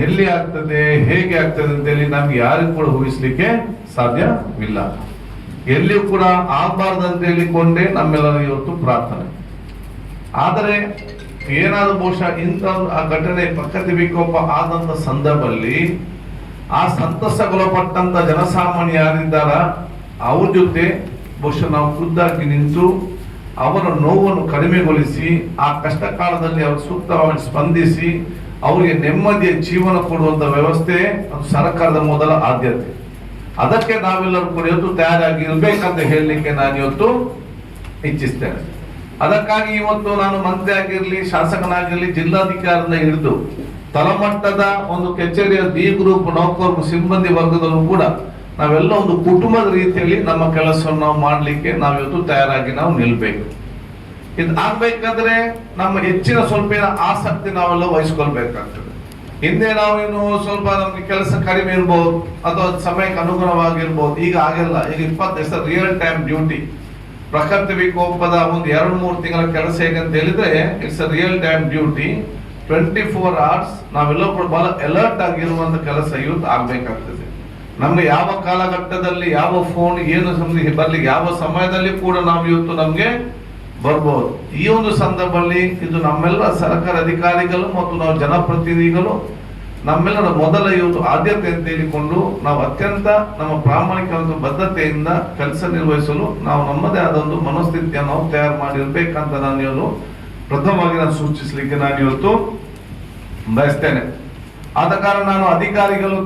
ಎಲ್ಲಿ ಆಗ್ತದೆ, ಹೇಗೆ ಆಗ್ತದೆ ಅಂತೇಳಿ ನಮ್ಗೆ ಯಾರಿಗೂ ಕೂಡ ಊಹಿಸ್ಲಿಕ್ಕೆ ಸಾಧ್ಯವಿಲ್ಲ. ಎಲ್ಲಿಯೂ ಕೂಡ ಆಗಬಾರ್ದು ಅಂತ ಹೇಳಿಕೊಂಡೇ ನಮ್ಮೆಲ್ಲರ ಇವತ್ತು ಪ್ರಾರ್ಥನೆ. ಆದರೆ ಏನಾದ್ರು ಬಹುಶಃ ಇಂಥ ಆ ಘಟನೆ ಪ್ರಕೃತಿ ವಿಕೋಪ ಆದಂತ ಸಂದರ್ಭದಲ್ಲಿ ಆ ಸಂತಸಗೊಳಪಟ್ಟಂತ ಜನಸಾಮಾನ್ಯ ಯಾರಿದ್ದಾರ ಅವ್ರ ಜೊತೆ ಬಹುಶಃ ನಾವು ಖುದ್ದಾಗಿ ನಿಂತು ಅವರ ನೋವನ್ನು ಕಡಿಮೆಗೊಳಿಸಿ ಆ ಕಷ್ಟ ಕಾಲದಲ್ಲಿ ಅವರು ಸೂಕ್ತವಾಗಿ ಸ್ಪಂದಿಸಿ ಅವರಿಗೆ ನೆಮ್ಮದಿಯ ಜೀವನ ಕೊಡುವಂತ ವ್ಯವಸ್ಥೆ ಅದು ಸರ್ಕಾರದ ಮೊದಲ ಆದ್ಯತೆ. ಅದಕ್ಕೆ ನಾವೆಲ್ಲರೂ ಕೂಡ ಇವತ್ತು ತಯಾರಾಗಿರ್ಬೇಕಂತ ಹೇಳಲಿಕ್ಕೆ ನಾನು ಇವತ್ತು ಇಚ್ಛಿಸ್ತೇನೆ. ಅದಕ್ಕಾಗಿ ಇವತ್ತು ನಾನು ಮಂತ್ರಿ ಆಗಿರ್ಲಿ, ಶಾಸಕನಾಗಿರ್ಲಿ, ಜಿಲ್ಲಾಧಿಕಾರಿಯಿಂದ ಹಿಡಿದು ತಳಮಟ್ಟದ ಒಂದು ಕಚೇರಿಯ ಡಿ ಗ್ರೂಪ್ ನೌಕರರು, ಸಿಬ್ಬಂದಿ ವರ್ಗದವರು ಕೂಡ ನಾವೆಲ್ಲ ಒಂದು ಕುಟುಂಬದ ರೀತಿಯಲ್ಲಿ ನಮ್ಮ ಕೆಲಸವನ್ನು ನಾವು ಮಾಡ್ಲಿಕ್ಕೆ ನಾವಿವತ್ತು ತಯಾರಾಗಿ ನಾವು ನಿಲ್ಬೇಕು. ಇದು ಆಗ್ಬೇಕಾದ್ರೆ ನಮ್ಮ ಹೆಚ್ಚಿನ ಸ್ವಲ್ಪ ಆಸಕ್ತಿ ನಾವೆಲ್ಲ ವಹಿಸ್ಕೊಳ್ಬೇಕಾಗ್ತದೆ. ಹಿಂದೆ ನಾವೇನು ಸ್ವಲ್ಪ ನಮ್ಗೆ ಕೆಲಸ ಕಡಿಮೆ ಇರ್ಬೋದು ಅಥವಾ ಸಮಯಕ್ಕೆ ಅನುಗುಣವಾಗಿರ್ಬೋದು. ಈಗ ಆಗಿಲ್ಲ. ಈಗ 20 ದಿವಸ ರಿಯಲ್ ಟೈಮ್ ಡ್ಯೂಟಿ. ಪ್ರಕೃತಿ ವಿಕೋಪದ ಒಂದು 2-3 ತಿಂಗಳ ಕೆಲಸ ಹೇಗಂತ ಹೇಳಿದ್ರೆ it's real time duty. 24 hours ನಾವೆಲ್ಲ ಕೂಡ ಬಹಳ ಅಲರ್ಟ್ ಆಗಿರುವಂತ ಕೆಲಸ ಇವತ್ತು ಆಗ್ಬೇಕಾಗ್ತದೆ. ನಮ್ಗೆ ಯಾವ ಕಾಲಘಟ್ಟದಲ್ಲಿ ಯಾವ ಫೋನ್ ಏನು ಬರ್ಲಿಕ್ಕೆ ಯಾವ ಸಮಯದಲ್ಲಿ ಕೂಡ ನಾವು ಇವತ್ತು ನಮ್ಗೆ ಬರ್ಬೋದು. ಈ ಒಂದು ಸಂದರ್ಭದಲ್ಲಿ ಇದು ನಮ್ಮೆಲ್ಲ ಸರ್ಕಾರ ಅಧಿಕಾರಿಗಳು ಮತ್ತು ನಾವು ಜನಪ್ರತಿನಿಧಿಗಳು ನಮ್ಮೆಲ್ಲರ ಮೊದಲ ಇವತ್ತು ಆದ್ಯತೆ ಅಂತ ಹೇಳಿಕೊಂಡು ನಾವು ಅತ್ಯಂತ ನಮ್ಮ ಪ್ರಾಮಾಣಿಕ ಒಂದು ಬದ್ಧತೆಯಿಂದ ಕೆಲಸ ನಿರ್ವಹಿಸಲು ನಾವು ನಮ್ಮದೇ ಆದ ಒಂದು ಮನಸ್ಥಿತಿಯನ್ನು ನಾವು ತಯಾರು ಮಾಡಿರ್ಬೇಕಂತ ನಾನು ಇವತ್ತು ಪ್ರಥಮವಾಗಿ ನಾನು ಸೂಚಿಸಲಿಕ್ಕೆ ನಾನು ಇವತ್ತು ಬಯಸ್ತೇನೆ. ಆದ ಕಾರಣ ನಾನು ಅಧಿಕಾರಿಗಳು